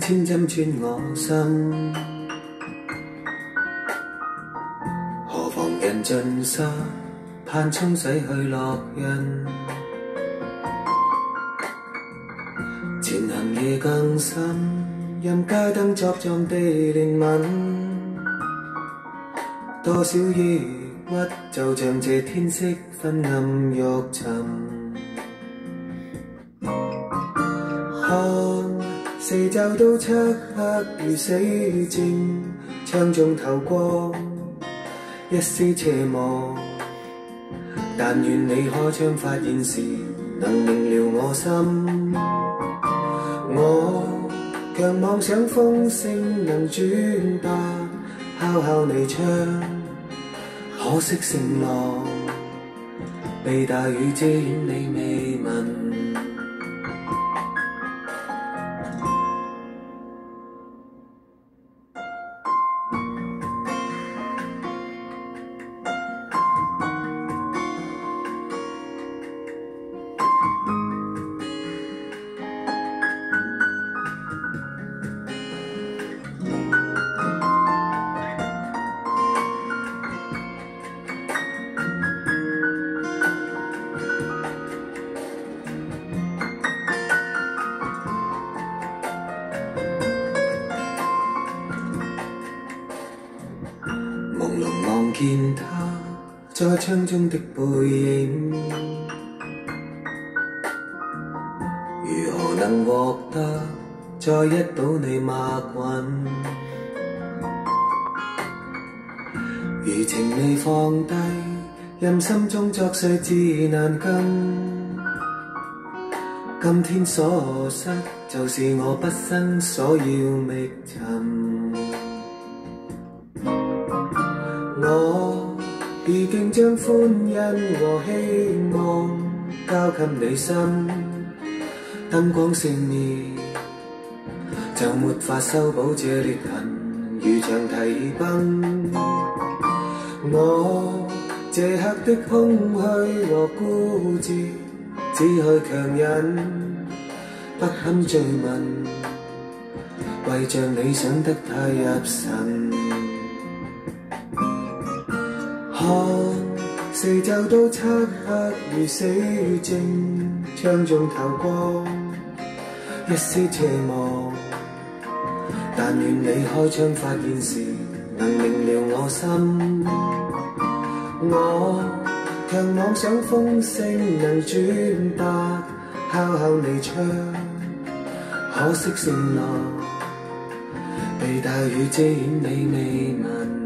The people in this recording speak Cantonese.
千針穿我心。何妨人盡失，盼沖洗去烙印。前行夜更深，任街燈作狀地憐憫。多少抑鬱，就像這天色昏暗欲沉。看四周都漆黑如死靜，窗中透光一絲斜望。但願你開窗發現時，能明了我心。我強妄想風聲能轉達，敲敲你窗，可惜承諾被大雨遮掩，你未聞。朦朧望見他在窗中的背影，如何能獲得再一睹你脈韻？餘情未放低，任心中作碎自難根。今天所失，就是我畢生所要覓尋。我已經將歡欣和希望交給你心，燈光熄滅就沒法修補這裂痕，如長堤崩。我這刻的空虛和孤寂，只去強忍，不堪追問，為着你想得太入神。看四周都漆黑如死靜，窗中透光一絲斜望。但願你開窗發現時，能明了我心。我強妄想風聲能轉達，敲敲你窗，可惜承諾被大雨遮掩，你未聞。